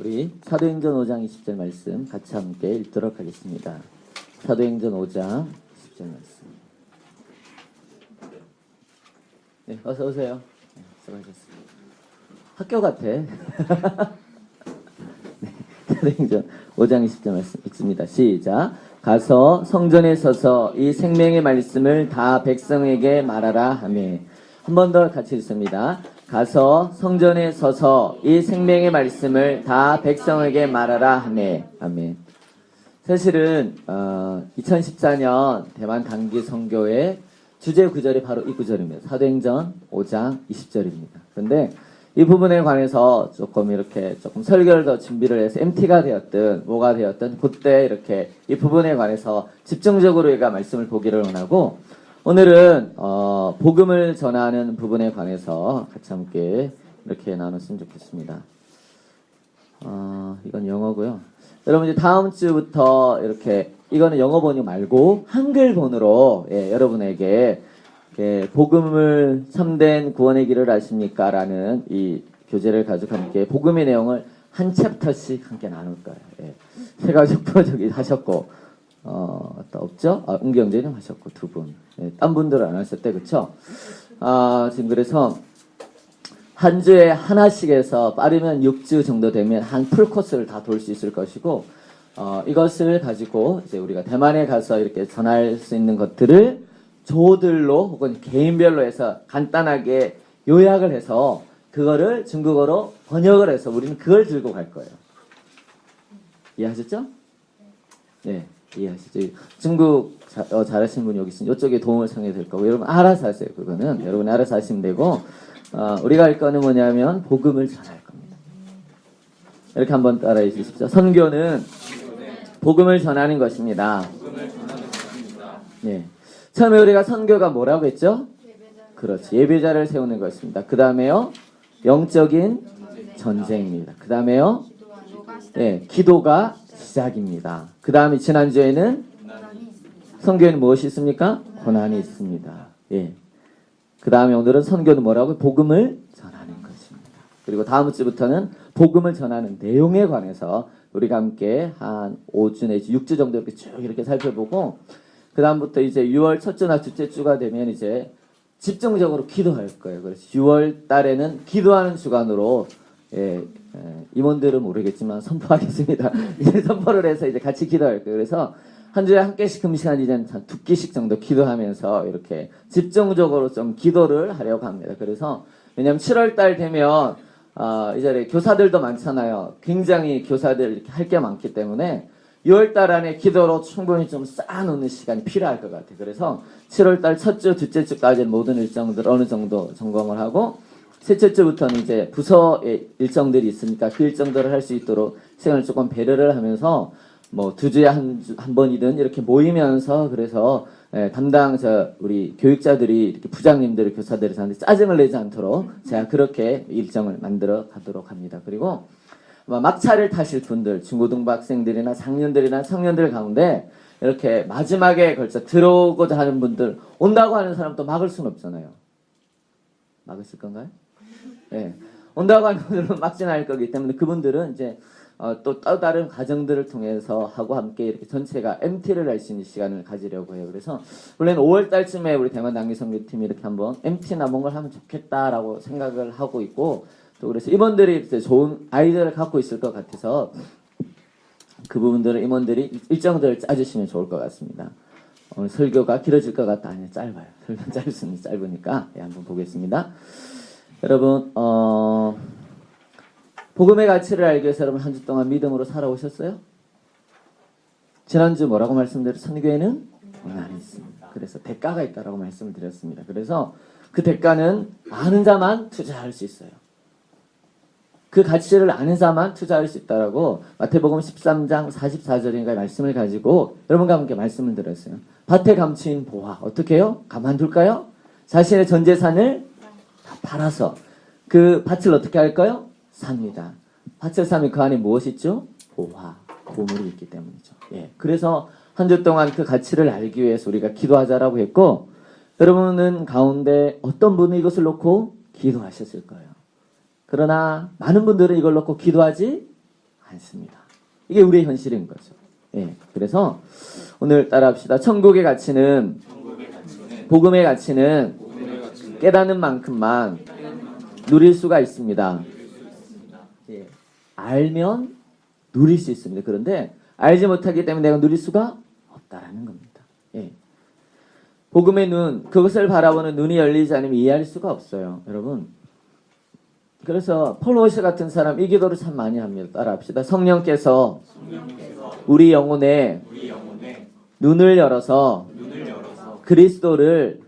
우리 사도행전 5장 20절 말씀 같이 함께 읽도록 하겠습니다. 사도행전 5장 20절 말씀. 네, 어서 오세요. 네, 수고하셨습니다. 학교 같아. 네, 사도행전 5장 20절 말씀 읽습니다. 시작. 가서 성전에 서서 이 생명의 말씀을 다 백성에게 말하라 하며. 한 번 더 같이 읽습니다. 가서 성전에 서서 이 생명의 말씀을 다 백성에게 말하라 하며. 아멘. 사실은 2014년 대만 단기 선교의 주제 구절이 바로 이 구절입니다. 사도행전 5장 20절입니다. 그런데 이 부분에 관해서 조금 설교를 더 준비를 해서 MT가 되었든 뭐가 되었든 그때 이렇게 이 부분에 관해서 집중적으로 우리가 말씀을 보기를 원하고, 오늘은 복음을 전하는 부분에 관해서 같이 함께 이렇게 나눴으면 좋겠습니다. 이건 영어고요. 여러분 이제 다음 주부터 이거는 영어 번역 말고 한글 본으로 여러분에게 복음을 참된 구원의 길을 아십니까? 라는 이 교재를 가지고 함께 복음의 내용을 한 챕터씩 함께 나눌 거예요. 세가족 프로젝트 하셨고, 또 없죠? 웅경제님 하셨고, 두 분. 딴 분들은 안 하셨대, 그쵸? 지금 그래서 한 주에 하나씩 해서 빠르면 6주 정도 되면 한 풀코스를 다 돌 수 있을 것이고, 이것을 가지고 이제 우리가 대만에 가서 이렇게 전할 수 있는 것들을 조들로 혹은 개인별로 해서 간단하게 요약을 해서 그거를 중국어로 번역을 해서 우리는 그걸 들고 갈 거예요. 이해하셨죠? 네, 이해하시죠? 중국 잘하시는 분이 여기 있으니 이쪽에 도움을 청해야 될 거고, 여러분 알아서 하세요. 그거는 여러분이 알아서 하시면 되고, 우리가 할 거는 뭐냐면 복음을 전할 겁니다. 이렇게 한번 따라해 주십시오. 선교는 복음을 전하는 것입니다. 네. 처음에 우리가 선교가 뭐라고 했죠? 그렇지. 예배자를 세우는 것입니다. 그 다음에요, 영적인 전쟁입니다. 그 다음에요, 기도가 시작입니다. 그 다음에 지난주에는 선교에는 무엇이 있습니까? 고난이 있습니다. 그 다음에 오늘은 선교는 뭐라고? 복음을 전하는 것입니다. 그리고 다음 주부터는 복음을 전하는 내용에 관해서 우리가 함께 한 5주 내지 6주 정도 이렇게 쭉 이렇게 살펴보고, 그 다음부터 이제 6월 첫 주나 둘째 주가 되면 이제 집중적으로 기도할 거예요. 그래서 6월 달에는 기도하는 주간으로, 임원들은 모르겠지만 선포하겠습니다. 이제 선포를 해서 이제 같이 기도할 거예요. 그래서 한 주에 한 개씩 금식한 이제는 한 2끼씩 정도 기도하면서 이렇게 집중적으로 좀 기도를 하려고 합니다. 그래서 왜냐면 7월 달 되면 이제 교사들도 많잖아요. 굉장히 교사들 이렇게 할 게 많기 때문에 6월 달 안에 기도로 충분히 좀 쌓아놓는 시간이 필요할 것 같아요. 그래서 7월 달 첫 주, 둘째 주까지는 모든 일정들 어느 정도 점검을 하고, 셋째 주부터는 이제 부서의 일정들이 있으니까 그 일정들을 할 수 있도록 시간을 조금 배려를 하면서 뭐 2주에 한 번이든 이렇게 모이면서, 그래서 담당 우리 교육자들이 이렇게 부장님들, 교사들이 저한테 짜증을 내지 않도록 제가 그렇게 일정을 만들어 가도록 합니다. 그리고 막차를 타실 분들, 중고등부 학생들이나 장년들이나 청년들 가운데 이렇게 마지막에 걸쳐 들어오고자 하는 분들, 온다고 하는 사람 또 막을 수는 없잖아요. 막으실 건가요? 온다고 하는 분들은 막지는 않을 거기 때문에 그분들은 이제 또 다른 과정들을 통해서 하고 함께 이렇게 전체가 MT를 할 수 있는 시간을 가지려고 해요. 그래서 원래는 5월 달쯤에 우리 대만 단기 선교팀이 이렇게 한번 MT나 뭔가를 하면 좋겠다라고 생각을 하고 있고, 또 그래서 임원들이 이제 좋은 아이디어를 갖고 있을 것 같아서 그 부분들을 임원들이 일정들을 짜주시면 좋을 것 같습니다. 오늘 설교가 길어질 것 같다. 아니요, 짧아요. 설교는 짧을 수 있는 짧으니까 한번 보겠습니다. 여러분, 복음의 가치를 알기 위해서 여러분 한 주 동안 믿음으로 살아오셨어요? 지난주 뭐라고 말씀드렸죠? 선교에는 고난이 있습니다. 그래서 대가가 있다라고 말씀을 드렸습니다. 그래서 그 대가는 아는 자만 투자할 수 있어요. 그 가치를 아는 자만 투자할 수 있다라고 마태복음 13장 44절인가의 말씀을 가지고 여러분과 함께 말씀을 드렸어요. 밭에 감추인 보화 어떻게 해요? 가만둘까요? 자신의 전 재산을 다 팔아서 그 밭을 어떻게 할까요? 삽니다. 밭을 사면 그 안에 무엇이 있죠? 보화, 보물이 있기 때문이죠. 그래서 한 주 동안 그 가치를 알기 위해서 우리가 기도하자라고 했고, 여러분은 가운데 어떤 분이 이것을 놓고 기도하셨을 거예요. 그러나 많은 분들은 이걸 놓고 기도하지 않습니다. 이게 우리의 현실인 거죠. 예. 그래서 오늘 따라합시다. 천국의 가치는 복음의 가치는 깨닫는 만큼만 누릴 수가 있습니다. 예. 알면 누릴 수 있습니다. 그런데 알지 못하기 때문에 내가 누릴 수가 없다라는 겁니다. 예. 복음의 눈, 그것을 바라보는 눈이 열리지 않으면 이해할 수가 없어요. 여러분. 그래서 폴 워셔 같은 사람 이 기도를 참 많이 합니다. 따라합시다. 성령께서 우리 영혼에 눈을 열어서 그리스도를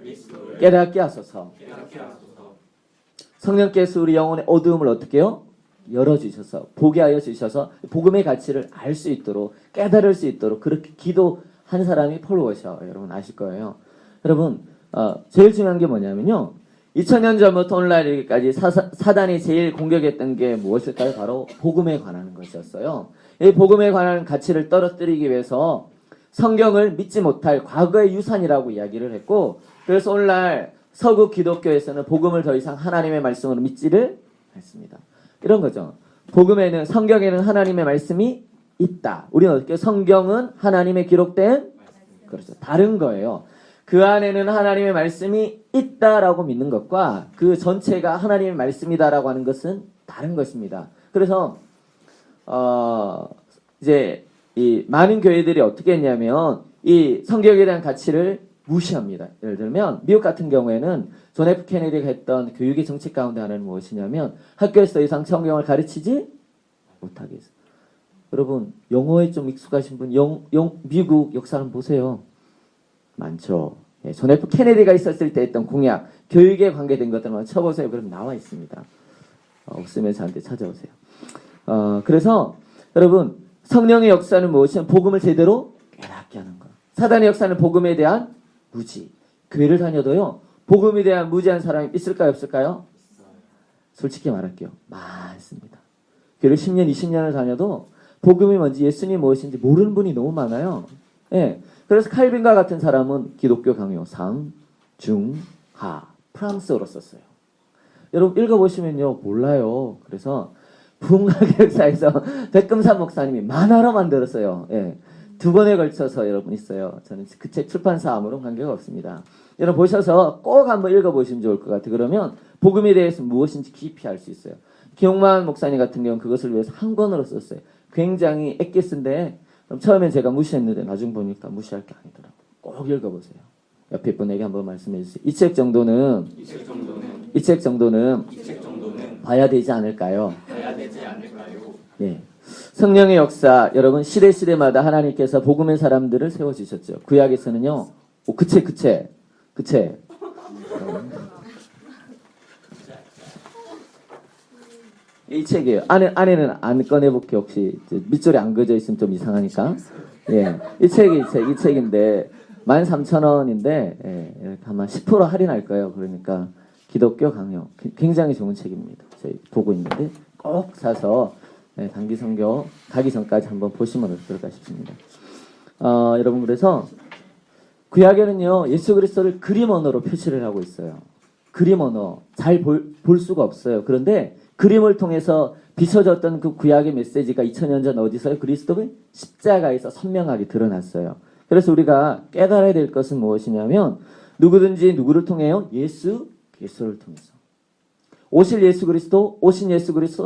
깨닫게 하소서. 성령께서 우리 영혼의 어두움을 어떻게 해요? 열어주셔서 보게 하여 주셔서 복음의 가치를 알 수 있도록 깨달을 수 있도록 그렇게 기도한 사람이 폴 워셔. 여러분 아실 거예요. 여러분 제일 중요한 게 뭐냐면요. 2000년 전부터 오늘날까지 사단이 제일 공격했던 게 무엇일까요? 바로 복음에 관한 것이었어요. 이 복음에 관한 가치를 떨어뜨리기 위해서 성경을 믿지 못할 과거의 유산이라고 이야기를 했고, 그래서 오늘날 서구 기독교에서는 복음을 더 이상 하나님의 말씀으로 믿지를 않습니다. 이런 거죠. 복음에는, 성경에는 하나님의 말씀이 있다. 우리는 어떻게 성경은 하나님의 기록된 그렇죠. 다른 거예요. 그 안에는 하나님의 말씀이 있다라고 믿는 것과 그 전체가 하나님의 말씀이다라고 하는 것은 다른 것입니다. 그래서 이제 이 많은 교회들이 어떻게 했냐면 이 성경에 대한 가치를 무시합니다. 예를 들면 미국 같은 경우에는 존 F 케네디가 했던 교육의 정책 가운데 하나는 무엇이냐면 학교에서 더 이상 성경을 가르치지 못하게 했어요. 여러분 영어에 좀 익숙하신 분 미국 역사 한번 보세요. 많죠. 예, 존 F 케네디가 있었을 때 했던 공약, 교육에 관계된 것들만 쳐보세요. 그럼 나와 있습니다. 없으면 저한테 찾아오세요. 그래서 여러분 성령의 역사는 무엇이냐면 복음을 제대로 깨닫게 하는 것. 사단의 역사는 복음에 대한 무지. 교회를 다녀도요. 복음에 대한 무지한 사람이 있을까요? 없을까요? 솔직히 말할게요. 많습니다. 교회를 10년, 20년을 다녀도 복음이 뭔지 예수님이 무엇인지 모르는 분이 너무 많아요. 예. 그래서 칼빈과 같은 사람은 기독교 강요 상, 중, 하, 프랑스어로 썼어요. 여러분 읽어보시면요. 몰라요. 그래서 부흥학 역사에서 백금산 목사님이 만화로 만들었어요. 예. 2번에 걸쳐서 여러분 있어요. 저는 그 책 출판사 아무런 관계가 없습니다. 여러분 보셔서 꼭 한번 읽어보시면 좋을 것 같아요. 그러면 복음에 대해서 무엇인지 깊이 알 수 있어요. 기용만 목사님 같은 경우는 그것을 위해서 한 권으로 썼어요. 굉장히 애끼쓴데 처음엔 제가 무시했는데 나중 보니까 무시할 게 아니더라고요. 꼭 읽어보세요. 옆에 분에게 한번 말씀해 주세요. 이 책 정도는 봐야 되지 않을까요? 네. 성령의 역사, 여러분 시대마다 하나님께서 복음의 사람들을 세워주셨죠. 구약에서는요. 그 책. 이 책이에요. 안에는 안 꺼내볼게요. 혹시 밑줄이 안 그어져 있으면 좀 이상하니까. 예, 이 책인데 13,000원인데 예, 이렇게 아마 10% 할인할 거예요. 그러니까 기독교 강요 굉장히 좋은 책입니다. 저희 보고 있는데 꼭 사서 예, 단기 선교 가기 전까지 한번 보시면 어떨까 싶습니다. 여러분 그래서 구약에는요 예수 그리스도를 그림 언어로 표시를 하고 있어요. 그림 언어 잘 볼 수가 없어요. 그런데 그림을 통해서 비춰졌던 그 구약의 메시지가 2000년 전 어디서요? 그리스도의 십자가에서 선명하게 드러났어요. 그래서 우리가 깨달아야 될 것은 무엇이냐면 누구든지 누구를 통해요? 예수 그리스도를 통해서. 오신 예수 그리스도,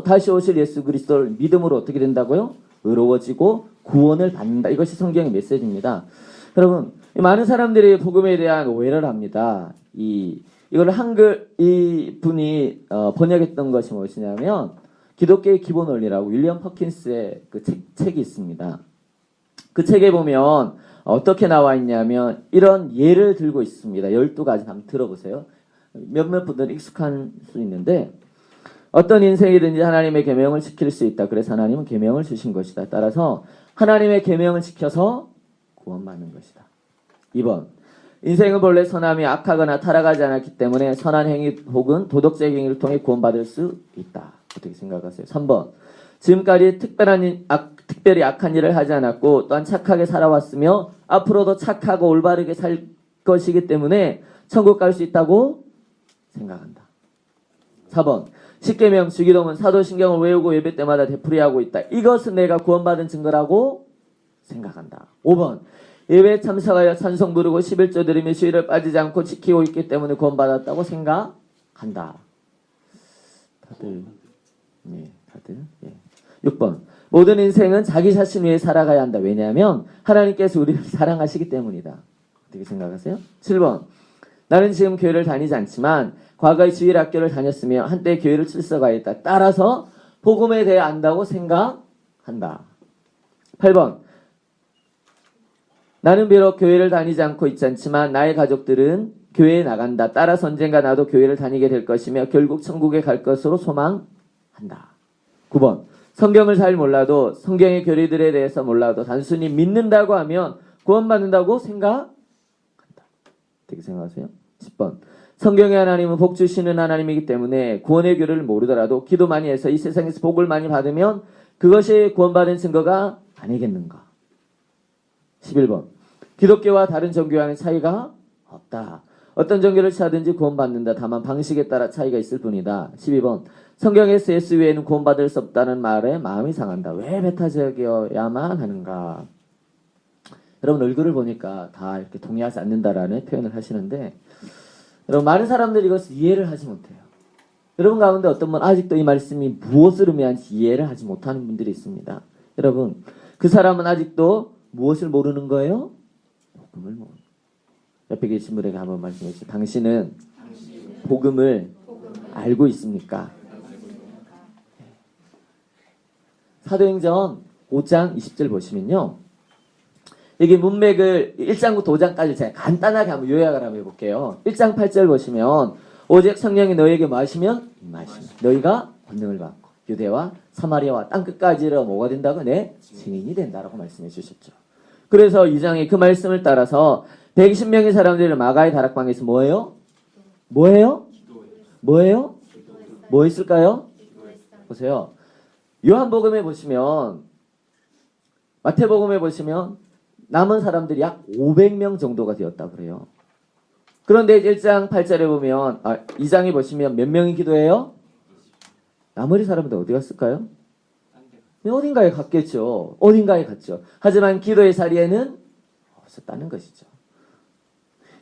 다시 오실 예수 그리스도를 믿음으로 어떻게 된다고요? 의로워지고 구원을 받는다. 이것이 성경의 메시지입니다. 여러분, 많은 사람들이 복음에 대한 오해를 합니다. 이거를 이 분이 번역했던 것이 무엇이냐면 기독교의 기본 원리라고 윌리엄 퍼킨스의 그 책이 있습니다. 그 책에 보면 어떻게 나와 있냐면 이런 예를 들고 있습니다. 12가지 한번 들어보세요. 몇몇 분들은 익숙한 수 있는데 어떤 인생이든지 하나님의 계명을 지킬 수 있다. 그래서 하나님은 계명을 주신 것이다. 따라서 하나님의 계명을 지켜서 구원받는 것이다. 2번 인생은 본래 선함이 악하거나 타락하지 않았기 때문에 선한 행위 혹은 도덕적 행위를 통해 구원받을 수 있다. 어떻게 생각하세요? 3번 지금까지 특별히 악한 일을 하지 않았고 또한 착하게 살아왔으며 앞으로도 착하고 올바르게 살 것이기 때문에 천국 갈 수 있다고 생각한다. 4번 십계명 주기도문 사도신경을 외우고 예배 때마다 되풀이하고 있다. 이것은 내가 구원받은 증거라고 생각한다. 5번 예배에 참석하여 찬송 부르고 11조 드리며 주일을 빠지지 않고 지키고 있기 때문에 구원받았다고 생각한다. 다들 예. 6번 모든 인생은 자기 자신 위해 살아가야 한다. 왜냐하면 하나님께서 우리를 사랑하시기 때문이다. 어떻게 생각하세요? 7번 나는 지금 교회를 다니지 않지만 과거에 주일 학교를 다녔으며 한때 교회를 출석하였다. 따라서 복음에 대해 안다고 생각한다. 8번 나는 비록 교회를 다니지 않고 있지 않지만 나의 가족들은 교회에 나간다. 따라서 언젠가 나도 교회를 다니게 될 것이며 결국 천국에 갈 것으로 소망한다. 9번 성경을 잘 몰라도 성경의 교리들에 대해서 몰라도 단순히 믿는다고 하면 구원받는다고 생각한다. 어떻게 생각하세요? 10번 성경의 하나님은 복 주시는 하나님이기 때문에 구원의 교리를 모르더라도 기도 많이 해서 이 세상에서 복을 많이 받으면 그것이 구원받은 증거가 아니겠는가. 11번 기독교와 다른 종교와는 차이가 없다. 어떤 종교를 취하든지 구원받는다. 다만 방식에 따라 차이가 있을 뿐이다. 12번 성경에서 예수 외에는 구원받을 수 없다는 말에 마음이 상한다. 왜 배타적이어야만 하는가. 여러분 얼굴을 보니까 다 이렇게 동의하지 않는다라는 표현을 하시는데 여러분 많은 사람들이 이것을 이해를 하지 못해요. 여러분 가운데 어떤 분 아직도 이 말씀이 무엇을 의미하는지 이해를 하지 못하는 분들이 있습니다. 여러분 그 사람은 아직도 무엇을 모르는 거예요? 복음을 모르는 거예요. 옆에 계신 분에게 한번 말씀해 주세요. 당신은 복음을 알고 있습니까? 사도행전 5장 20절 보시면요. 여기 문맥을 1장부터 5장까지 제가 간단하게 한번 요약을 한번 해볼게요. 1장 8절 보시면 오직 성령이 너희에게 마시면 너희가 권능을 받고 유대와 사마리아와 땅끝까지로 뭐가 된다고? 내 증인이 된다라고 말씀해 주셨죠. 그래서 2장에 그 말씀을 따라서 120명의 사람들을 마가의 다락방에서 뭐예요? 뭐예요? 뭐 있을까요? 보세요. 요한복음에 보시면 마태복음에 보시면 남은 사람들이 약 500명 정도가 되었다 그래요. 그런데 1장 8절에 보면 2장에 보시면 몇 명이 기도해요? 나머지 사람들 어디 갔을까요? 어딘가에 갔겠죠. 어딘가에 갔죠. 하지만 기도의 자리에는 없었다는 것이죠.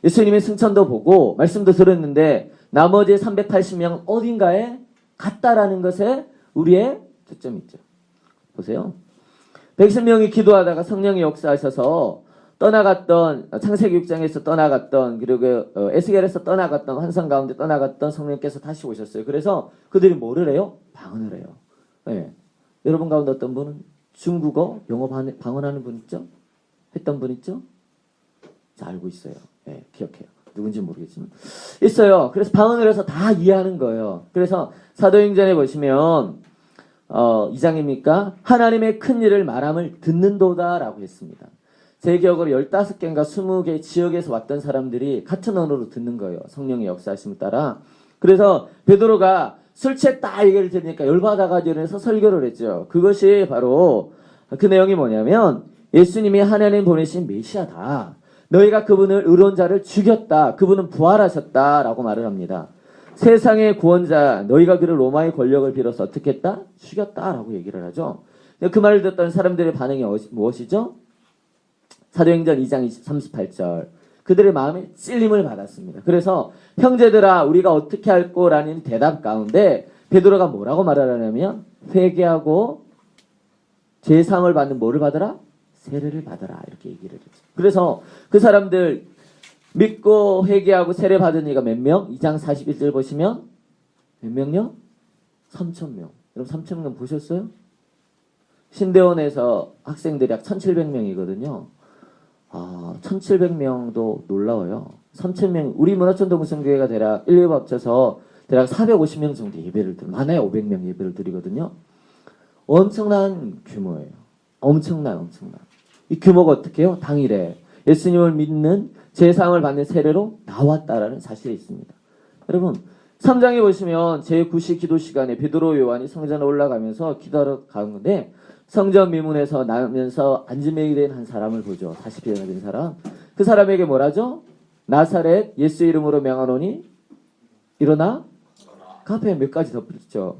예수님의 승천도 보고 말씀도 들었는데 나머지 380명 어딘가에 갔다라는 것에 우리의 초점이 있죠. 보세요. 110명이 기도하다가 성령이 역사하셔서 떠나갔던 창세기 6장에서 떠나갔던 그리고 에스겔에서 떠나갔던 환상 가운데 떠나갔던 성령께서 다시 오셨어요. 그래서 그들이 뭐를 해요? 방언을 해요. 네. 여러분 가운데 어떤 분은 중국어, 영어 방언하는 분 있죠? 했던 분 있죠? 자, 알고 있어요. 네, 기억해요. 누군지 모르겠지만 있어요. 그래서 방언을 해서 다 이해하는 거예요. 그래서 사도행전에 보시면 2장입니까? 하나님의 큰 일을 말함을 듣는도다라고 했습니다. 제 기억으로 15개인가 20개 지역에서 왔던 사람들이 같은 언어로 듣는 거예요. 성령의 역사하심을 따라. 그래서 베드로가 술 취했다 얘기를 들으니까 열받아가지고 그래서 설교를 했죠. 그것이 바로 그 내용이 뭐냐면 예수님이 하나님 보내신 메시아다. 너희가 그분을 의로운 자를 죽였다. 그분은 부활하셨다라고 말을 합니다. 세상의 구원자 너희가 그를 로마의 권력을 빌어서 어떻게 했다? 죽였다라고 얘기를 하죠. 그 말을 듣던 사람들의 반응이 무엇이죠? 사도행전 2장 38절 그들의 마음에 찔림을 받았습니다. 그래서 형제들아 우리가 어떻게 할 거라는 대답 가운데 베드로가 뭐라고 말하냐면 회개하고 제사함을 받는 뭐를 받아라? 세례를 받아라 이렇게 얘기를 했죠. 그래서 그 사람들 믿고 회개하고 세례 받은 이가 몇 명? 2장 41절 보시면 몇 명요? 3,000명. 여러분 3,000명 보셨어요? 신대원에서 학생들이 약 1,700명이거든요. 1,700명도 놀라워요. 3,000명, 우리 문화촌동무성교회가 대략 1, 2부 합쳐서 대략 450명 정도 예배를 드리고 많아야 500명 예배를 드리거든요. 엄청난 규모예요. 엄청난. 이 규모가 어떻게 해요? 당일에 예수님을 믿는 제사함을 받는 세례로 나왔다라는 사실이 있습니다. 여러분 3장에 보시면 제9시 기도 시간에 베드로 요한이 성전에 올라가면서 기도하러 가는데 성전 미문에서 나면서 안지매이 된 한 사람을 보죠. 다시 변화된 사람. 그 사람에게 뭐라죠? 나사렛 예수 이름으로 명하노니 일어나 그 앞에 몇 가지 덧붙였죠.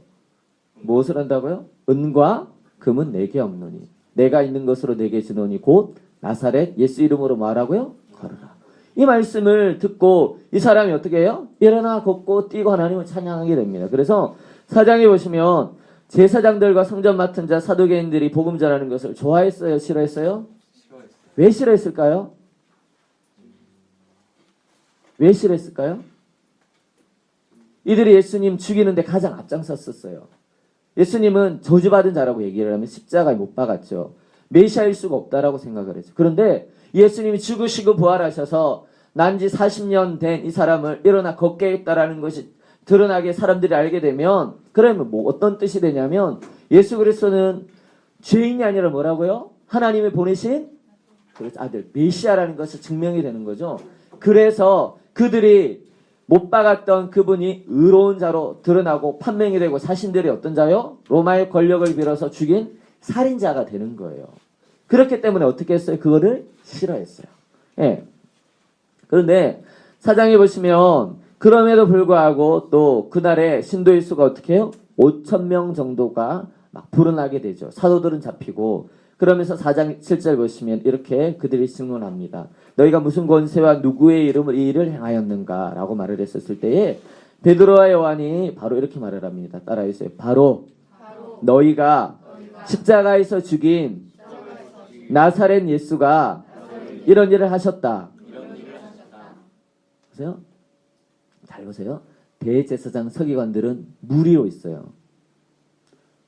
무엇을 한다고요? 은과 금은 내게 없노니 내가 있는 것으로 내게 주노니 곧 나사렛 예수 이름으로 말하고요. 걸어라. 이 말씀을 듣고 이 사람이 어떻게 해요? 일어나 걷고 뛰고 하나님을 찬양하게 됩니다. 그래서 사장에 보시면 제사장들과 성전 맡은 자 사두개인들이 복음 전하는 것을 좋아했어요? 싫어했어요? 왜 싫어했을까요? 왜 싫어했을까요? 이들이 예수님 죽이는데 가장 앞장섰었어요. 예수님은 저주받은 자라고 얘기를 하면 십자가에 못 박았죠. 메시아일 수가 없다라고 생각을 했죠. 그런데 예수님이 죽으시고 부활하셔서 난지 40년 된 이 사람을 일어나 걷게 했다라는 것이 드러나게 사람들이 알게 되면 그러면 뭐 어떤 뜻이 되냐면 예수 그리스도는 죄인이 아니라 뭐라고요? 하나님이 보내신 아들 메시아라는 것이 증명이 되는 거죠. 그래서 그들이 못 박았던 그분이 의로운 자로 드러나고 판명이 되고 자신들이 어떤 자요? 로마의 권력을 빌어서 죽인 살인자가 되는 거예요. 그렇기 때문에 어떻게 했어요? 그거를 싫어했어요. 예. 그런데 사장에 보시면 그럼에도 불구하고 또 그날에 신도의 수가 어떻게 해요? 5,000명 정도가 막 불어나게 되죠. 사도들은 잡히고 그러면서 4장 7절 보시면 이렇게 그들이 질문합니다. 너희가 무슨 권세와 누구의 이름을 이 일을 행하였는가? 라고 말을 했었을 때에 베드로와 요한이 바로 이렇게 말을 합니다. 따라해주세요. 바로 너희가 십자가에서 죽인 나사렛 예수가 이런 일을 하셨다. 보세요. 잘 보세요. 대제사장 서기관들은 무리로 있어요.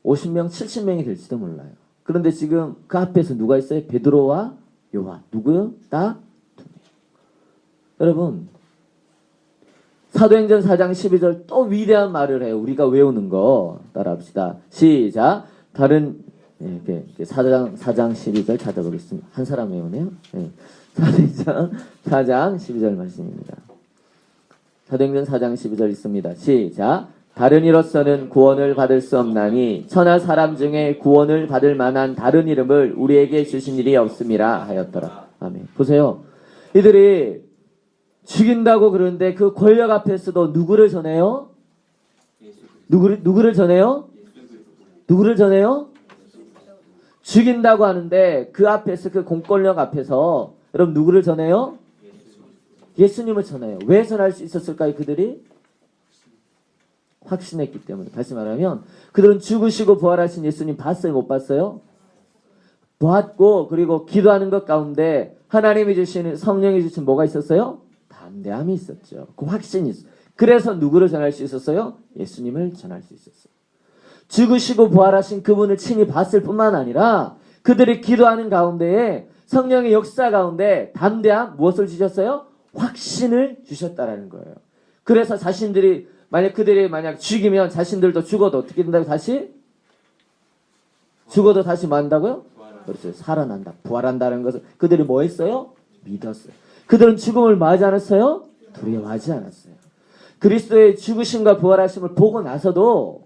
50명, 70명이 될지도 몰라요. 그런데 지금 그 앞에서 누가 있어요? 베드로와 요한. 누구요? 다 두 명. 여러분, 사도행전 4장 12절 또 위대한 말을 해요. 우리가 외우는 거 따라합시다. 시작. 이렇게 4장 12절 찾아보겠습니다. 한 사람 외우네요. 네. 사도행전 4장 12절 말씀입니다. 사도행전 4장 12절 있습니다. 시작. 다른 이로서는 구원을 받을 수 없나니 천하 사람 중에 구원을 받을 만한 다른 이름을 우리에게 주신 일이 없음이라 하였더라. 아멘. 보세요. 이들이 죽인다고 그러는데 그 권력 앞에서도 누구를 전해요? 누구를 전해요? 누구를 전해요? 죽인다고 하는데 그 앞에서 그 공권력 앞에서 여러분 누구를 전해요? 예수님을 전해요. 왜 전할 수 있었을까요? 그들이 확신했기 때문에. 다시 말하면 그들은 죽으시고 부활하신 예수님 봤어요? 못 봤어요? 보았고 그리고 기도하는 것 가운데 하나님이 주시는 성령이 주신 뭐가 있었어요? 담대함이 있었죠. 그 확신이 있어요. 그래서 누구를 전할 수 있었어요? 예수님을 전할 수 있었어요. 죽으시고 부활하신 그분을 친히 봤을 뿐만 아니라 그들이 기도하는 가운데에 성령의 역사 가운데 담대함 무엇을 주셨어요? 확신을 주셨다라는 거예요. 그래서 자신들이 그들이 만약 죽이면 자신들도 죽어도 어떻게 된다고 다시? 죽어도 다시 뭐 한다고요? 그렇죠. 살아난다. 부활한다는 것을 그들이 뭐 했어요? 믿었어요. 그들은 죽음을 맞지 않았어요? 두려워하지 않았어요. 그리스도의 죽으심과 부활하심을 보고 나서도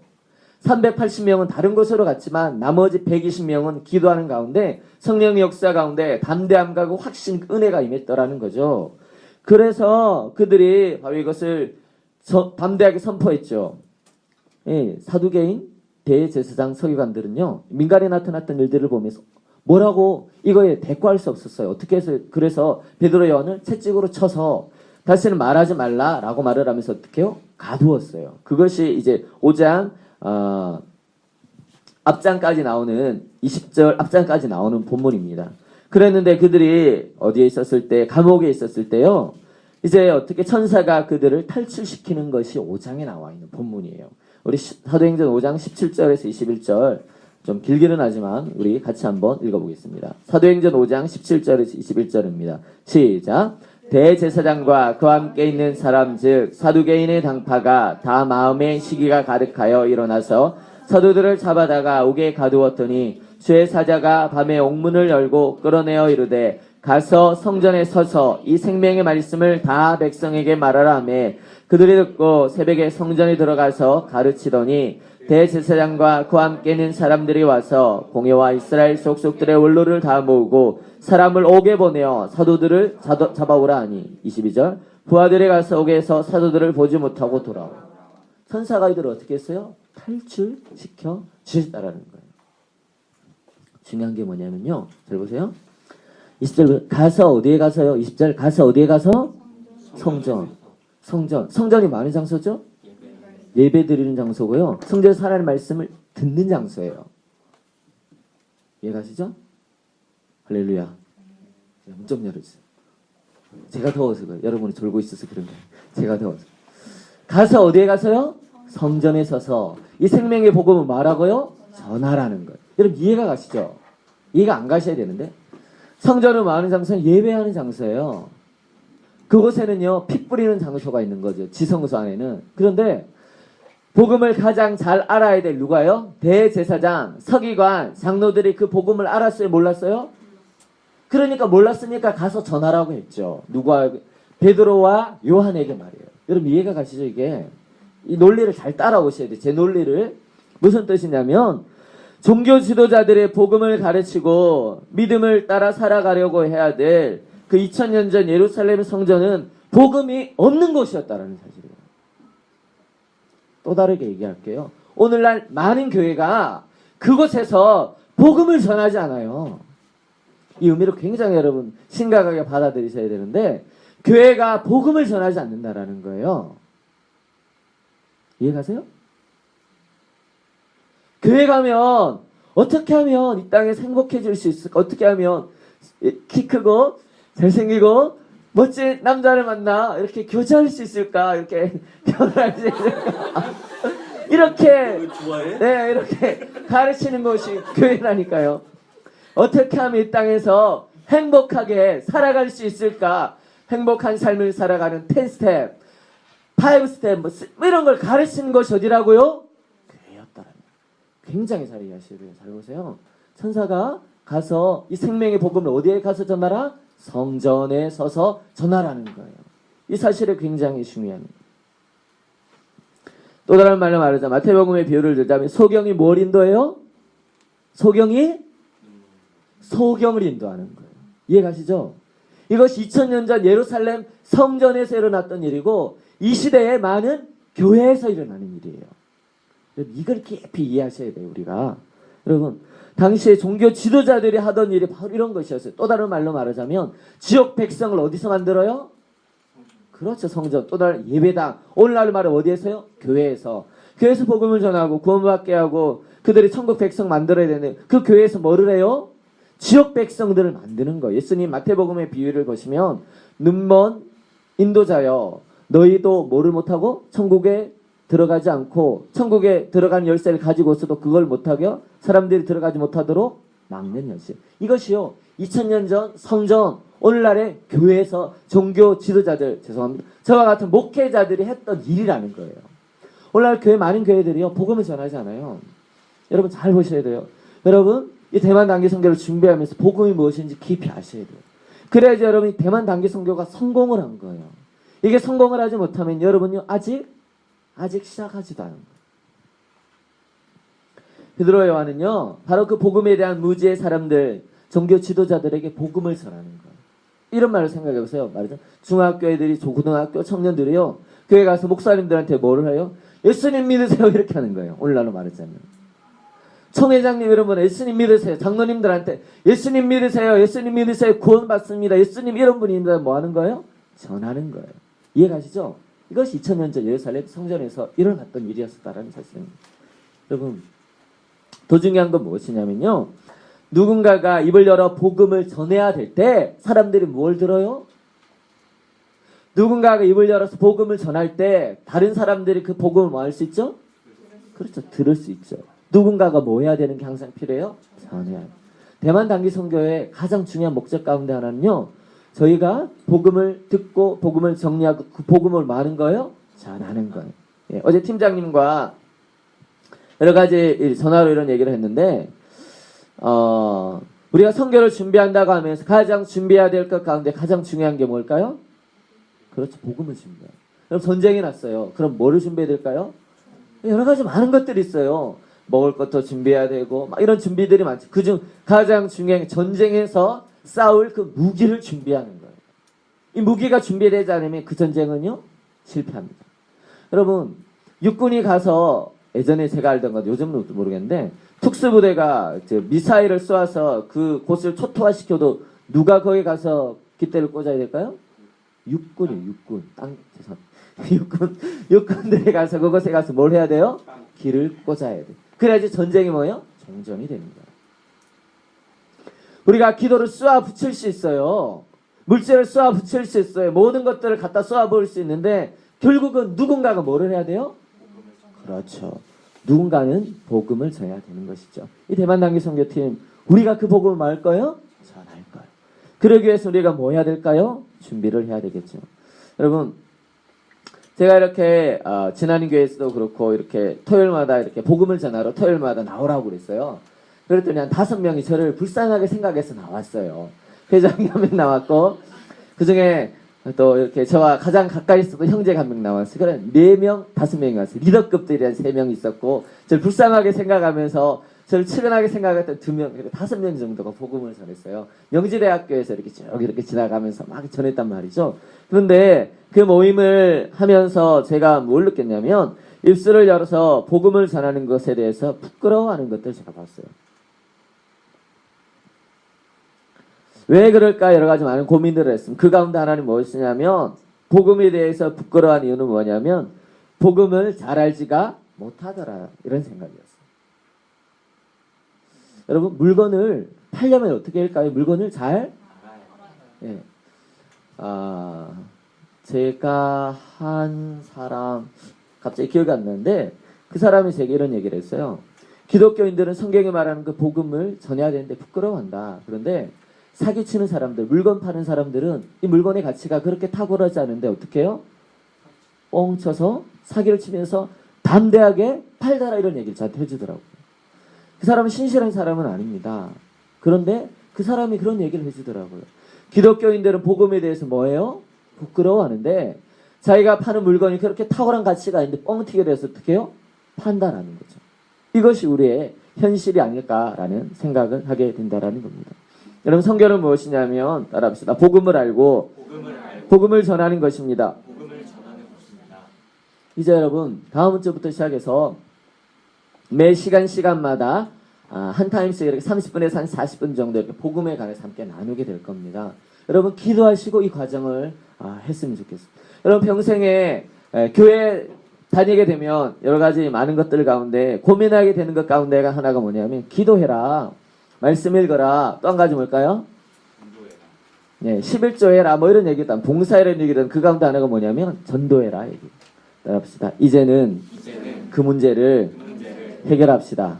380명은 다른 곳으로 갔지만 나머지 120명은 기도하는 가운데 성령의 역사 가운데 담대함과 그 확신, 은혜가 임했더라는 거죠. 그래서 그들이 바로 이것을 담대하게 선포했죠. 예, 사두개인, 대제사장, 서기관들은요. 민간에 나타났던 일들을 보면서 뭐라고 이거에 대꾸할 수 없었어요. 어떻게 해서 그래서 베드로 요한을 채찍으로 쳐서 다시는 말하지 말라라고 말을 하면서 어떻게 해요? 가두었어요. 그것이 이제 5장 앞장까지 나오는 20절 앞장까지 나오는 본문입니다. 그랬는데 그들이 어디에 있었을 때 감옥에 있었을 때요. 이제 어떻게 천사가 그들을 탈출시키는 것이 5장에 나와 있는 본문이에요. 우리 사도행전 5장 17절에서 21절 좀 길기는 하지만 우리 같이 한번 읽어보겠습니다. 사도행전 5장 17절에서 21절입니다. 시작. 대제사장과 그와 함께 있는 사람 즉 사두개인의 당파가 다 마음의 시기가 가득하여 일어나서 사도들을 잡아다가 옥에 가두었더니 주의 사자가 밤에 옥문을 열고 끌어내어 이르되 가서 성전에 서서 이 생명의 말씀을 다 백성에게 말하라 하며 그들이 듣고 새벽에 성전에 들어가서 가르치더니 대제사장과 그와 함께 있는 사람들이 와서 공회와 이스라엘 속속들의 원로를 다 모으고 사람을 옥에 보내어 사도들을 잡아오라 하니 22절 부하들이 가서 옥에서 사도들을 보지 못하고 돌아오. 천사가 이들을 어떻게 했어요? 탈출시켜 주셨다라는 거예요. 중요한 게 뭐냐면요. 잘 보세요. 20절 가서 어디에 가서요? 20절 가서 어디에 가서? 성전. 성전이 많은 장소죠? 예배 드리는 장소고요. 성전에서 하나님의 말씀을 듣는 장소예요. 이해가시죠? 할렐루야. 문 좀 열어주세요. 제가 더워서 그래요. 여러분이 졸고 있어서 그런 거예요. 제가 더워서. 가서 어디에 가서요? 성전에 서서 이 생명의 복음을 말하고요. 전하라는 거예요. 여러분 이해가 가시죠? 이해가 안 가셔야 되는데. 성전은 많은 장소는 예배하는 장소예요. 그곳에는요. 피 뿌리는 장소가 있는 거죠. 지성소 안에는. 그런데 복음을 가장 잘 알아야 될 누가요? 대제사장, 서기관, 장로들이 그 복음을 알았어요? 몰랐어요? 그러니까 몰랐으니까 가서 전하라고 했죠. 누가? 베드로와 요한에게 말이에요. 여러분 이해가 가시죠? 이게 이 논리를 잘 따라오셔야 돼요. 제 논리를. 무슨 뜻이냐면 종교 지도자들의 복음을 가르치고 믿음을 따라 살아가려고 해야 될 그 2000년 전 예루살렘 성전은 복음이 없는 곳이었다라는 사실이에요. 또 다르게 얘기할게요. 오늘날 많은 교회가 그곳에서 복음을 전하지 않아요. 이 의미를 굉장히 여러분 심각하게 받아들이셔야 되는데 교회가 복음을 전하지 않는다라는 거예요. 이해가세요? 교회 가면 어떻게 하면 이 땅에서 행복해질 수 있을까? 어떻게 하면 키 크고 잘생기고 멋진 남자를 만나 이렇게 교제할 수 있을까? 이렇게 결혼할 수 있을까? 이렇게 네, 이렇게 가르치는 것이 교회라니까요. 어떻게 하면 이 땅에서 행복하게 살아갈 수 있을까? 행복한 삶을 살아가는 10스텝, 5스텝 뭐 이런 걸 가르치는 것이 어디라고요? 교회였다라는 굉장히 잘 이해하셔야 돼요. 잘 보세요. 천사가 가서 이 생명의 복음을 어디에 가서 전하라? 성전에 서서 전하라는 거예요. 이 사실이 굉장히 중요합니다. 또 다른 말로 말하자 마태복음의 비유를 들자면 소경이 뭘 인도해요? 소경을 인도하는 거예요. 이해가시죠? 이것이 2000년 전 예루살렘 성전에서 일어났던 일이고 이 시대에 많은 교회에서 일어나는 일이에요. 이걸 깊이 이해하셔야 돼요. 우리가. 여러분 당시에 종교 지도자들이 하던 일이 바로 이런 것이었어요. 또 다른 말로 말하자면 지역 백성을 어디서 만들어요? 그렇죠. 성전. 또 다른 예배당. 오늘날 말은 어디에서요? 교회에서. 교회에서 복음을 전하고 구원받게 하고 그들이 천국 백성 만들어야 되는데 그 교회에서 뭐를 해요? 지역 백성들을 만드는 거예요. 예수님 마태복음의 비유를 보시면 눈먼 인도자여 너희도 뭐를 못하고 천국에 들어가지 않고 천국에 들어가는 열쇠를 가지고 있어도 그걸 못하게 사람들이 들어가지 못하도록 막는 열쇠. 이것이요. 2000년 전 성전 오늘날의 교회에서 종교 지도자들 죄송합니다. 저와 같은 목회자들이 했던 일이라는 거예요. 오늘날 교회 많은 교회들이요. 복음을 전하지 않아요. 여러분 잘 보셔야 돼요. 여러분 이 대만 단기 선교를 준비하면서 복음이 무엇인지 깊이 아셔야 돼요. 그래야지 여러분이 대만 단기 선교가 성공을 한 거예요. 이게 성공을 하지 못하면 여러분요 아직 시작하지도 않은 거예요. 베드로 요한은요 바로 그 복음에 대한 무지의 사람들 종교 지도자들에게 복음을 전하는 거예요. 이런 말을 생각해 보세요. 말이죠. 중학교 애들이 고등학교 청년들이요 교회 가서 목사님들한테 뭐를 해요? 예수님 믿으세요 이렇게 하는 거예요. 오늘날로 말하자면 총회장님 여러분 예수님 믿으세요. 장로님들한테 예수님 믿으세요. 예수님 믿으세요. 구원받습니다. 예수님 이런 분입니다. 뭐 하는 거예요? 전하는 거예요. 이해가시죠? 이것이 2000년 전 예루살렘 성전에서 일어났던 일이었다라는 사실입니다. 여러분 더 중요한 건 무엇이냐면요. 누군가가 입을 열어 복음을 전해야 될 때 사람들이 뭘 들어요? 누군가가 입을 열어서 복음을 전할 때 다른 사람들이 그 복음을 뭐 할 수 있죠? 그렇죠. 들을 수 있죠. 누군가가 뭐 해야 되는 게 항상 필요해요? 전해야 돼요. 대만 단기 선교의 가장 중요한 목적 가운데 하나는요. 저희가 복음을 듣고 복음을 정리하고 그 복음을 많은 거예요? 전하는 거예요. 예, 어제 팀장님과 여러 가지 전화로 이런 얘기를 했는데 우리가 선교를 준비한다고 하면서 가장 준비해야 될 것 가운데 가장 중요한 게 뭘까요? 그렇죠. 복음을 준비해요. 그럼 전쟁이 났어요. 그럼 뭐를 준비해야 될까요? 여러 가지 많은 것들이 있어요. 먹을 것도 준비해야 되고 막 이런 준비들이 많죠. 그중 가장 중요한 게 전쟁에서 싸울 그 무기를 준비하는 거예요. 이 무기가 준비되지 않으면 그 전쟁은요 실패합니다. 여러분 육군이 가서 예전에 제가 알던 건 요즘은 모르겠는데 특수부대가 미사일을 쏘아서 그 곳을 초토화시켜도 누가 거기 가서 깃대를 꽂아야 될까요? 육군이에요. 육군. 육군들이 가서 그곳에 가서 뭘 해야 돼요? 길을 꽂아야 돼. 그래야지 전쟁이 뭐예요? 종전이 됩니다. 우리가 기도를 쏘아 붙일 수 있어요. 물질을 쏘아 붙일 수 있어요. 모든 것들을 갖다 쏘아 부을 수 있는데 결국은 누군가가 뭐를 해야 돼요? 그렇죠. 누군가는 복음을 전해야 되는 것이죠. 이 대만단기 선교팀 우리가 그 복음을 말 거예요? 전할 거예요. 그러기 위해서 우리가 뭐 해야 될까요? 준비를 해야 되겠죠. 여러분 제가 이렇게 지난 교회에서도 그렇고 이렇게 토요일마다 이렇게 복음을 전하러 토요일마다 나오라고 그랬어요. 그랬더니 한 5명이 저를 불쌍하게 생각해서 나왔어요. 회장이 한 명 나왔고 그중에 또 이렇게 저와 가장 가까이 있었던 형제가 한 명 나왔어요. 그래 4명, 5명이 왔어요. 리더급들이 한 3명 있었고 저를 불쌍하게 생각하면서 저를 측은하게 생각했던 2명, 5명 정도가 복음을 전했어요. 명지대학교에서 이렇게 쭉 이렇게 지나가면서 막 전했단 말이죠. 그런데 그 모임을 하면서 제가 뭘 느꼈냐면 입술을 열어서 복음을 전하는 것에 대해서 부끄러워하는 것들을 제가 봤어요. 왜 그럴까 여러 가지 많은 고민들을 했습니다. 그 가운데 하나는 무엇이냐면 복음에 대해서 부끄러워하는 이유는 뭐냐면 복음을 잘 알지가 못하더라 이런 생각이었어요. 여러분 물건을 팔려면 어떻게 할까요? 물건을 잘 예. 제가 한 사람 갑자기 기억이 안 나는데 그 사람이 제게 이런 얘기를 했어요. 기독교인들은 성경에 말하는 그 복음을 전해야 되는데 부끄러워한다. 그런데 사기치는 사람들, 물건 파는 사람들은 이 물건의 가치가 그렇게 탁월하지 않은데 어떻게 해요? 뻥쳐서 사기를 치면서 담대하게 팔더라 이런 얘기를 저한테 해주더라고요. 그 사람은 신실한 사람은 아닙니다. 그런데 그 사람이 그런 얘기를 해주더라고요. 기독교인들은 복음에 대해서 뭐예요? 부끄러워하는데 자기가 파는 물건이 그렇게 탁월한 가치가 있는데 뻥튀기를 해서 어떻게 해요? 판단하는 거죠. 이것이 우리의 현실이 아닐까라는 생각을 하게 된다라는 겁니다. 여러분 성경은 무엇이냐면 따라합시다. 복음을 알고 복음을 전하는 것입니다. 이제 여러분 다음 주부터 시작해서 매 시간마다 한 타임씩 이렇게 30분에서 한 40분 정도 이렇게 복음에 관해서 함께 나누게 될 겁니다. 여러분 기도하시고 이 과정을 했으면 좋겠습니다. 여러분 평생에 교회 다니게 되면 여러 가지 많은 것들 가운데 고민하게 되는 것 가운데가 하나가 뭐냐면 기도해라. 말씀 읽어라. 또 한 가지 뭘까요? 네, 11조 해라. 뭐 이런 얘기든 봉사이라는 얘기든 그 가운데 하나가 뭐냐면 전도해라. 얘기. 따라합시다. 이제는 그 문제를 해결합시다.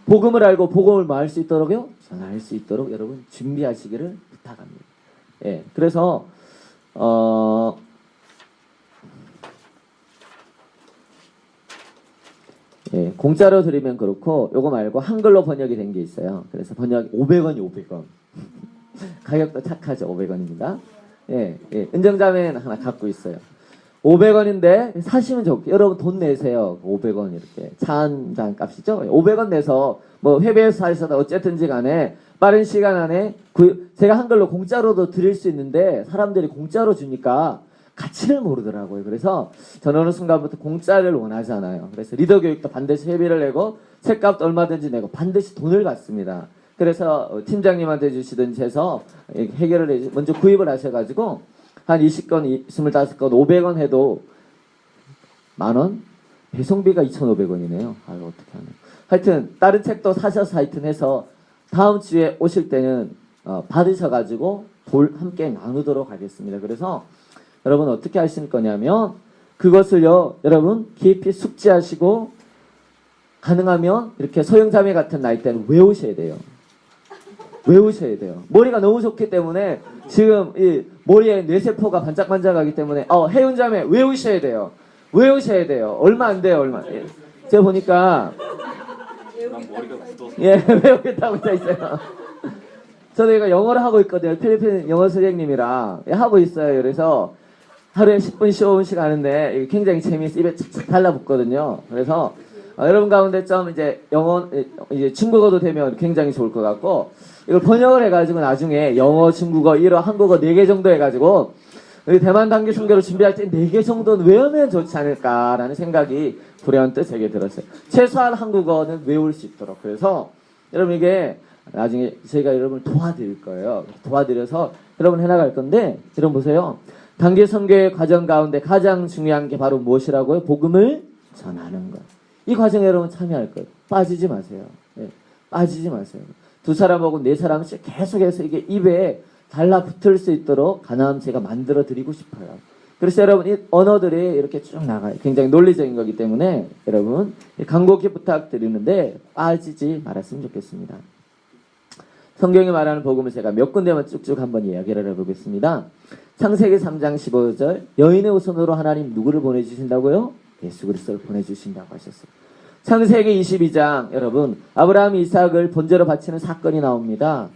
복음을 알고 복음을 뭐 할 수 있도록요? 전할 수 있도록 여러분 준비하시기를 부탁합니다. 예, 그래서 예, 공짜로 드리면 그렇고 요거 말고 한글로 번역이 된 게 있어요. 그래서 번역 500원이 500원. 가격도 착하죠. 500원입니다. 예, 예, 은정자매는 하나 갖고 있어요. 500원인데 사시면 좋고 여러분 돈 내세요. 500원 이렇게 차 한 잔 값이죠. 500원 내서 뭐 회비에서 사셔도 어쨌든지 간에 빠른 시간 안에 제가 한글로 공짜로도 드릴 수 있는데 사람들이 공짜로 주니까 가치를 모르더라고요. 그래서 저는 어느 순간부터 공짜를 원하잖아요. 그래서 리더 교육도 반드시 회비를 내고 책값도 얼마든지 내고 반드시 돈을 받습니다. 그래서 팀장님한테 주시든지 해서 해결을 먼저 구입을 하셔가지고 한 20건, 25건, 500원 해도 만원? 배송비가 2,500원이네요. 아유, 어떻게 하냐. 하여튼, 다른 책도 사셔서 하여튼 해서 다음 주에 오실 때는 받으셔가지고 함께 나누도록 하겠습니다. 그래서 여러분 어떻게 하실 거냐면 그것을요, 여러분 깊이 숙지하시고 가능하면 이렇게 소형자매 같은 나이 때는 외우셔야 돼요. 외우셔야 돼요. 머리가 너무 좋기 때문에 지금 이 머리에 뇌세포가 반짝반짝하기 때문에 해운자매 외우셔야 돼요. 외우셔야 돼요. 얼마 안 돼요. 얼마. 예. 제가 보니까 예 외우겠다고 써 있어요. 저도 이거 영어를 하고 있거든요. 필리핀 영어 선생님이랑 하고 있어요. 그래서 하루에 10분, 15분씩 하는데 굉장히 재미있어 입에 착착 달라붙거든요. 그래서 여러분 가운데 좀 이제 영어, 이제 중국어도 되면 굉장히 좋을 것 같고 이걸 번역을 해가지고 나중에 영어, 중국어, 일어, 한국어 4개 정도 해가지고 대만 단기 선교를 준비할 때 4개 정도는 외우면 좋지 않을까라는 생각이 불현듯 제게 들었어요. 최소한 한국어는 외울 수 있도록. 그래서 여러분 이게 나중에 저희가 여러분을 도와드릴 거예요. 도와드려서 여러분 해나갈 건데, 여러분 보세요. 단기 선교의 과정 가운데 가장 중요한 게 바로 무엇이라고요? 복음을 전하는 것. 이 과정에 여러분 참여할 거예요. 빠지지 마세요. 네, 빠지지 마세요. 2사람하고 4사람씩 계속해서 이게 입에 달라붙을 수 있도록 가나안 제가 만들어 드리고 싶어요. 그래서 여러분 이 언어들이 이렇게 쭉 나가요. 굉장히 논리적인 거기 때문에 여러분 간곡히 부탁드리는데 빠지지 말았으면 좋겠습니다. 성경이 말하는 복음을 제가 몇 군데만 쭉쭉 한번 이야기를 해보겠습니다. 창세기 3장 15절, 여인의 후손으로 하나님 누구를 보내주신다고요? 예수 그리스도를 보내주신다고 하셨어요. 창세기 22장, 여러분 아브라함이 이삭을 번제로 바치는 사건이 나옵니다.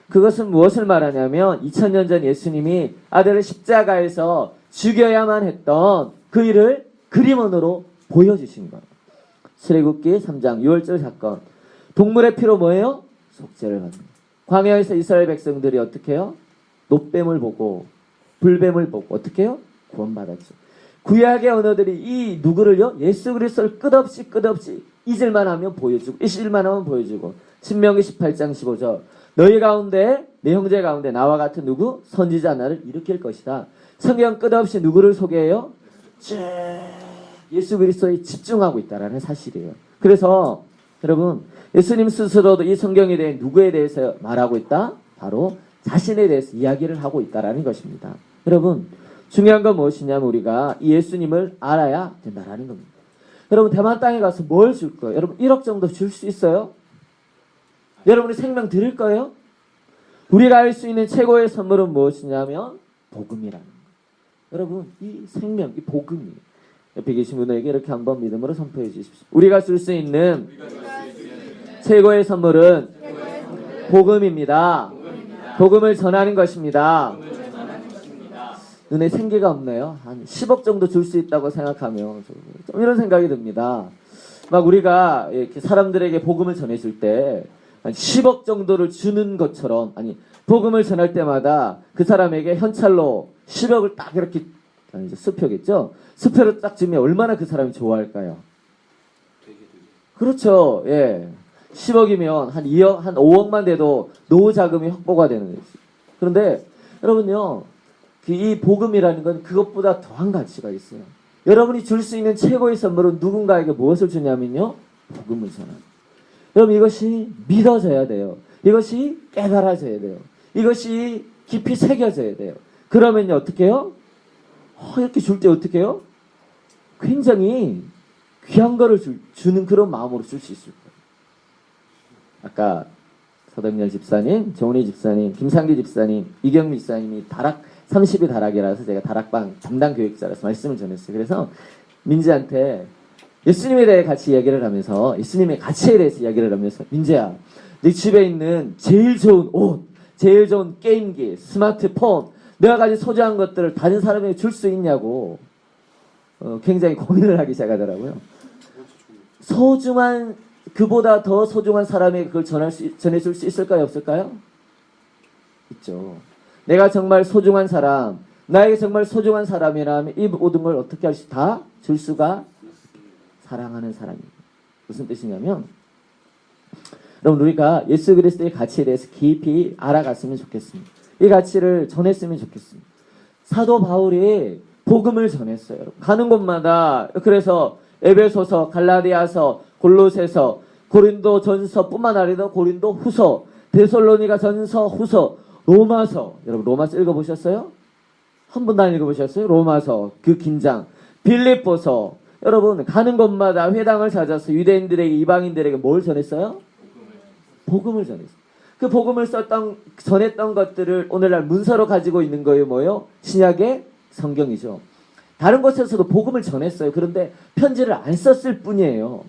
그것은 무엇을 말하냐면 2000년 전 예수님이 아들을 십자가에서 죽여야만 했던 그 일을 그림원으로 보여주신 거예요. 출애굽기 3장 6월절 사건, 동물의 피로 뭐예요? 속죄를 받는 거예요. 광야에서 이스라엘 백성들이 어떻게 해요? 노뱀을 보고 불뱀을 보고 어떻게 해요? 구원받았죠. 구약의 언어들이 이 누구를요? 예수 그리스도를 끝없이 잊을만 하면 보여주고 잊을만 하면 보여주고. 신명기 18장 15절, 너희 가운데 내 형제 가운데 나와 같은 누구? 선지자 하나를 일으킬 것이다. 성경 끝없이 누구를 소개해요? 쭉 예수 그리스도에 집중하고 있다라는 사실이에요. 그래서 여러분 예수님 스스로도 이 성경에 대해 누구에 대해서 말하고 있다? 바로 자신에 대해서 이야기를 하고 있다라는 것입니다. 여러분 중요한 건 무엇이냐면 우리가 이 예수님을 알아야 된다라는 겁니다. 여러분 대만 땅에 가서 뭘 줄 거예요? 여러분 1억 정도 줄 수 있어요? 여러분이 생명 드릴 거예요? 우리가 알 수 있는 최고의 선물은 무엇이냐면 복음이라는 거예요. 여러분 이 생명, 이 복음이 옆에 계신 분에게 이렇게 한번 믿음으로 선포해 주십시오. 우리가 줄 수 있는 최고의 선물은 복음입니다. 복음을 전하는 것입니다. 눈에 생기가 없네요. 한 10억 정도 줄 수 있다고 생각하면 좀 이런 생각이 듭니다. 막 우리가 이렇게 사람들에게 복음을 전해줄 때 한 10억 정도를 주는 것처럼, 아니 복음을 전할 때마다 그 사람에게 현찰로 10억을 딱 이렇게, 수표겠죠? 수표를 딱 주면 얼마나 그 사람이 좋아할까요? 그렇죠. 예. 10억이면 한 2억, 한 5억만 돼도 노후 자금이 확보가 되는 거죠. 그런데 여러분요, 이 복음이라는 건 그것보다 더한 가치가 있어요. 여러분이 줄 수 있는 최고의 선물은 누군가에게 무엇을 주냐면요, 복음을 전하는. 여러분 이것이 믿어져야 돼요. 이것이 깨달아져야 돼요. 이것이 깊이 새겨져야 돼요. 그러면요 어떻게 해요? 이렇게 줄 때 어떻게 해요? 굉장히 귀한 거를 주는 그런 마음으로 줄 수 있을 거예요. 아까 서덕열 집사님, 정훈이 집사님, 김상기 집사님, 이경미 집사님이 다락 30이 다락이라서 제가 다락방 담당 교육자라서 말씀을 전했어요. 그래서 민지한테 예수님에 대해 같이 이야기를 하면서, 예수님의 가치에 대해서 이야기를 하면서, 민지야, 네 집에 있는 제일 좋은 옷, 제일 좋은 게임기, 스마트폰, 내가 가진 소중한 것들을 다른 사람에게 줄 수 있냐고 굉장히 고민을 하기 시작하더라고요. 소중한, 그보다 더 소중한 사람에게 그걸 전해줄 수 있을까요? 없을까요? 있죠. 내가 정말 소중한 사람, 나에게 정말 소중한 사람이라면 이 모든 걸 어떻게 할 수, 다 줄 수가, 사랑하는 사람입니다. 무슨 뜻이냐면, 여러분 우리가 예수 그리스도의 가치에 대해서 깊이 알아갔으면 좋겠습니다. 이 가치를 전했으면 좋겠습니다. 사도 바울이 복음을 전했어요. 가는 곳마다, 그래서 에베소서, 갈라디아서, 골로새서, 고린도 전서 뿐만 아니라 고린도 후서, 데살로니가 전서, 후서, 로마서. 여러분 로마서 읽어보셨어요? 한 번도 안 읽어보셨어요? 로마서, 그 긴장, 빌립보서. 여러분 가는 곳마다 회당을 찾아서 유대인들에게, 이방인들에게 뭘 전했어요? 복음을 전했어요. 그 복음을 전했던 것들을 오늘날 문서로 가지고 있는 거예요. 뭐예요? 신약의 성경이죠. 다른 곳에서도 복음을 전했어요. 그런데 편지를 안 썼을 뿐이에요.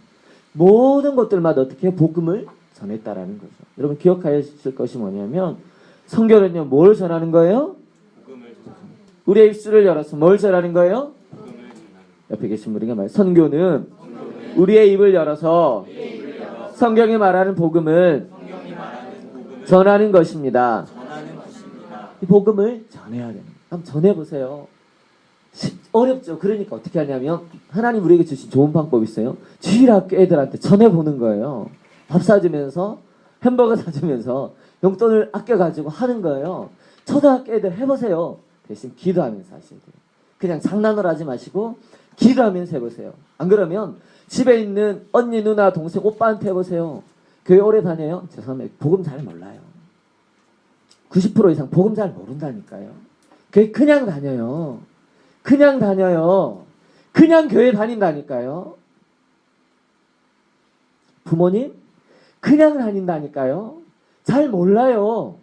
모든 것들마다 어떻게 복음을 전했다라는 거죠. 여러분 기억하실 것이 뭐냐면, 성경은요 뭘 전하는 거예요? 우리의 입술을 열어서 뭘 전하는 거예요? 옆에 계신 분에게 말, 선교는 우리의 입을 열어서 성경이 말하는 복음을 전하는 것입니다. 이 복음을 전해야 됩니다. 한번 전해보세요. 어렵죠. 그러니까 어떻게 하냐면 하나님 우리에게 주신 좋은 방법이 있어요. 주일 학교 애들한테 전해보는 거예요. 밥 사주면서 햄버거 사주면서 용돈을 아껴가지고 하는 거예요. 초등학교 애들 해보세요. 대신 기도하면서 하셔야 돼요. 그냥 장난을 하지 마시고 기도하면서 해보세요. 안 그러면 집에 있는 언니, 누나, 동생, 오빠한테 해보세요. 교회 오래 다녀요? 죄송합니다. 복음 잘 몰라요. 90% 이상 복음 잘 모른다니까요. 교회 그냥 다녀요. 그냥 다녀요. 그냥 교회 다닌다니까요. 부모님 그냥 다닌다니까요. 잘 몰라요.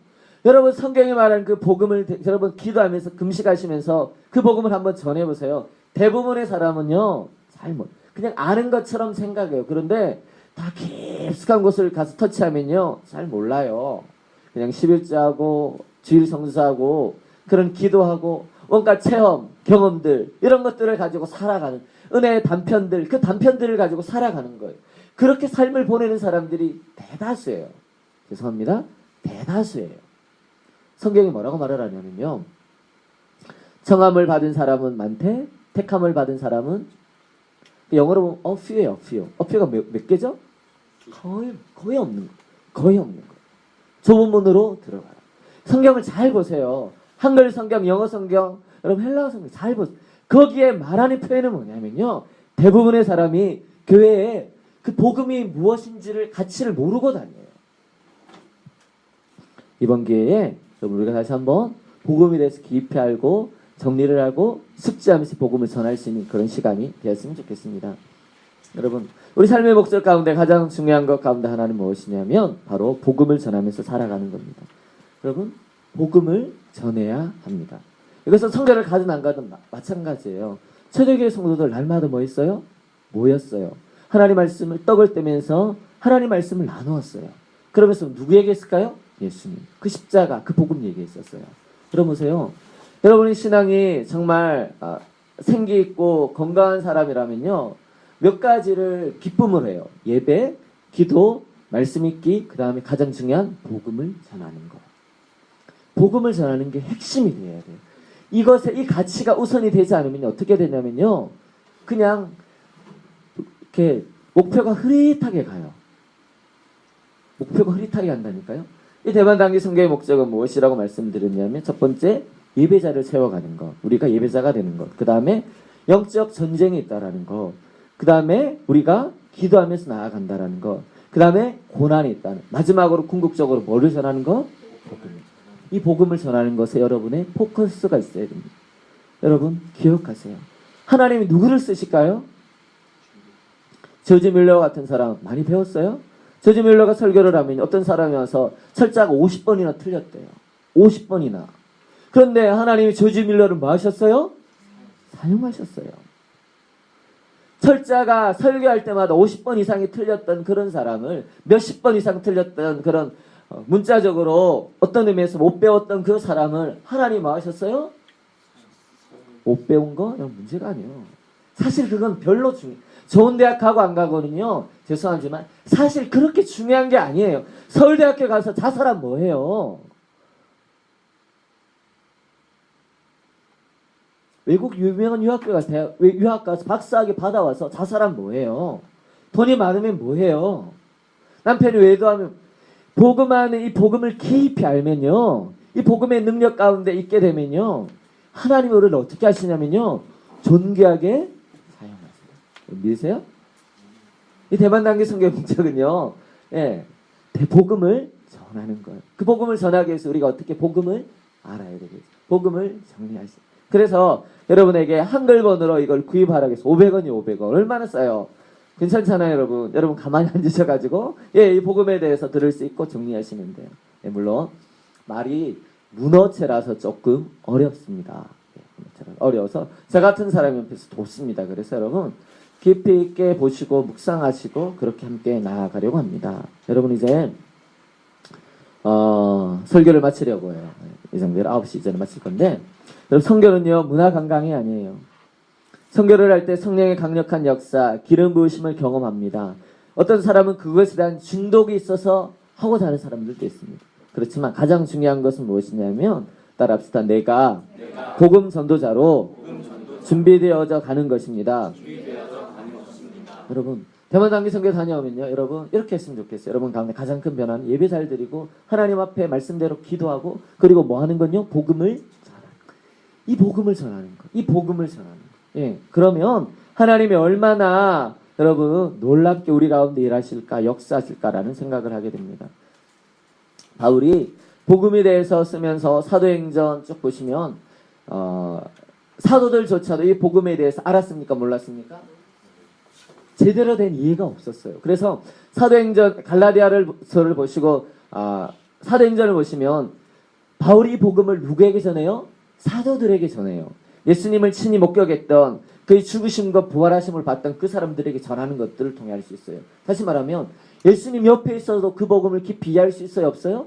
여러분 성경에 말하는 그 복음을 여러분 기도하면서 금식하시면서 그 복음을 한번 전해보세요. 대부분의 사람은요 그냥 아는 것처럼 생각해요. 그런데 다 깊숙한 곳을 가서 터치하면요 잘 몰라요. 그냥 11조하고 주일 성수하고 그런 기도하고 뭔가 체험, 경험들 이런 것들을 가지고 살아가는 은혜의 단편들, 그 단편들을 가지고 살아가는 거예요. 그렇게 삶을 보내는 사람들이 대다수예요. 죄송합니다. 대다수예요. 성경이 뭐라고 말을 하냐면요. 청함을 받은 사람은 많대, 택함을 받은 사람은 영어로 보면 few예요. few가 몇 개죠? 거의 없는 거. 거의 없는 거. 좁은 문으로 들어가라. 성경을 잘 보세요. 한글 성경, 영어 성경, 여러분 헬라어 성경 잘 보세요. 거기에 말하는 표현은 뭐냐면요. 대부분의 사람이 교회에 그 복음이 무엇인지를 가치를 모르고 다녀요. 이번 기회에 우리가 다시 한번 복음에 대해서 깊이 알고 정리를 하고 숙지하면서 복음을 전할 수 있는 그런 시간이 되었으면 좋겠습니다. 여러분 우리 삶의 목적 가운데 가장 중요한 것 가운데 하나는 무엇이냐면 바로 복음을 전하면서 살아가는 겁니다. 여러분 복음을 전해야 합니다. 이것은 성결을 가든 안 가든 마찬가지예요. 초대교회 성도들 날마다 뭐 했어요? 모였어요. 하나님 말씀을 떡을 떼면서 하나님 말씀을 나누었어요. 그러면서 누구에게 했을까요? 예수님. 그 십자가, 그 복음 얘기했었어요. 그러면서요. 여러분의 신앙이 정말 생기 있고 건강한 사람이라면요. 몇 가지를 기쁨을 해요. 예배, 기도, 말씀 읽기, 그 다음에 가장 중요한 복음을 전하는 거. 복음을 전하는 게 핵심이 돼야 돼요. 이 가치가 우선이 되지 않으면 어떻게 되냐면요. 그냥 이렇게 목표가 흐릿하게 가요. 목표가 흐릿하게 간다니까요. 이 대만단기 선교의 목적은 무엇이라고 말씀드렸냐면 첫 번째 예배자를 세워가는 것. 우리가 예배자가 되는 것. 그 다음에 영적 전쟁이 있다라는 것. 그 다음에 우리가 기도하면서 나아간다라는 것. 그 다음에 고난이 있다는. 마지막으로 궁극적으로 뭐를 전하는 것? 복음. 이 복음을 전하는 것에 여러분의 포커스가 있어야 됩니다. 여러분 기억하세요. 하나님이 누구를 쓰실까요? 조지 밀러 같은 사람 많이 배웠어요? 조지 밀러가 설교를 하면 어떤 사람이 와서 철자가 50번이나 틀렸대요. 50번이나. 그런데 하나님이 조지 밀러를 뭐 하셨어요? 사용하셨어요. 철자가 설교할 때마다 50번 이상이 틀렸던 그런 사람을 몇십 번 이상 틀렸던 그런 문자적으로 어떤 의미에서 못 배웠던 그 사람을 하나님 뭐 하셨어요? 못 배운 거? 이건 문제가 아니에요. 사실 그건 별로 좋은 대학 가고 안 가고는요. 죄송하지만 사실 그렇게 중요한 게 아니에요. 서울대학교 가서 자살하면 뭐해요? 외국 유명한 유학 가서 박사학위 받아와서 자살하면 뭐해요? 돈이 많으면 뭐해요? 남편이 외도하면 복음 안에 이 복음을 깊이 알면요. 이 복음의 능력 가운데 있게 되면요. 하나님이 우리를 어떻게 하시냐면요. 존귀하게 사용하세요. 믿으세요? 이 대만단기 선교의 목적은요. 예, 복음을 전하는 거예요. 그 복음을 전하기 위해서 우리가 어떻게 복음을 알아야 되겠어요. 복음을 정리하세요. 그래서 여러분에게 한글본으로 이걸 구입하라고 해서 500원이 500원. 얼마나 싸요? 괜찮잖아요, 여러분. 여러분 가만히 앉으셔가지고 예, 이 복음에 대해서 들을 수 있고 정리하시면 돼요. 예, 물론 말이 문어체라서 조금 어렵습니다. 예, 어려워서 저 같은 사람이 옆에서 돕습니다. 그래서 여러분 깊이 있게 보시고 묵상하시고 그렇게 함께 나아가려고 합니다. 여러분 이제 설교를 마치려고 해요. 이 정도로 9시 전에 마칠 건데 여러분 성교는요 문화 관광이 아니에요. 성교를 할 때 성령의 강력한 역사, 기름 부으심을 경험합니다. 어떤 사람은 그것에 대한 중독이 있어서 하고자 하는 사람들도 있습니다. 그렇지만 가장 중요한 것은 무엇이냐면 따라합시다. 내가 복음 전도자로 준비되어져 가는 것입니다. 여러분 대만 단기 선교 다녀오면요, 여러분 이렇게 했으면 좋겠어요. 여러분 가운데 가장 큰 변화는 예배 잘 드리고 하나님 앞에 말씀대로 기도하고, 그리고 뭐 하는 건요? 복음을 전하는 거. 이 복음을 전하는 거. 이 복음을 전하는 거. 예, 그러면 하나님이 얼마나 여러분 놀랍게 우리 가운데 일하실까, 역사하실까라는 생각을 하게 됩니다. 바울이 복음에 대해서 쓰면서 사도행전 쭉 보시면 사도들조차도 이 복음에 대해서 알았습니까? 몰랐습니까? 제대로 된 이해가 없었어요. 그래서 사도행전 갈라디아서를 보시고 사도행전을 보시면 바울이 복음을 누구에게 전해요? 사도들에게 전해요. 예수님을 친히 목격했던, 그의 죽으심과 부활하심을 봤던 그 사람들에게 전하는 것들을 통해 알 수 있어요. 다시 말하면 예수님 옆에 있어도 그 복음을 깊이 이해할 수 있어요? 없어요?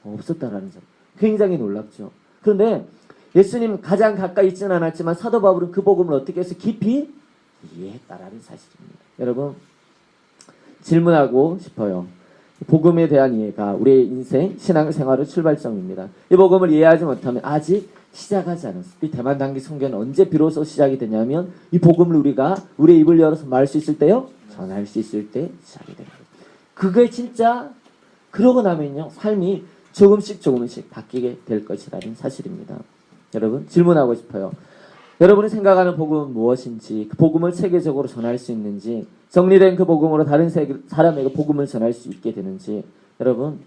없었다라는 점. 굉장히 놀랍죠. 그런데 예수님 가장 가까이 있지는 않았지만 사도 바울은 그 복음을 어떻게 해서 깊이 이해했다라는 사실입니다. 여러분 질문하고 싶어요. 복음에 대한 이해가 우리의 인생, 신앙생활의 출발점입니다. 이 복음을 이해하지 못하면 아직 시작하지 않았어요. 이 대만 단기 선교는 언제 비로소 시작이 되냐면 이 복음을 우리가 우리의 입을 열어서 말할 수 있을 때요, 전할 수 있을 때 시작이 됩니다. 그게 진짜 그러고 나면요 삶이 조금씩 바뀌게 될 것이라는 사실입니다. 여러분 질문하고 싶어요. 여러분이 생각하는 복음은 무엇인지, 그 복음을 세계적으로 전할 수 있는지, 정리된 그 복음으로 다른 사람에게 복음을 전할 수 있게 되는지, 여러분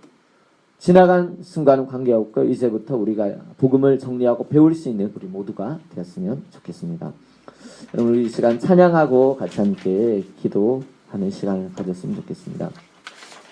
지나간 순간은 관계없고 이제부터 우리가 복음을 정리하고 배울 수 있는 우리 모두가 되었으면 좋겠습니다. 여러분 우리 이 시간 찬양하고 같이 함께 기도하는 시간을 가졌으면 좋겠습니다.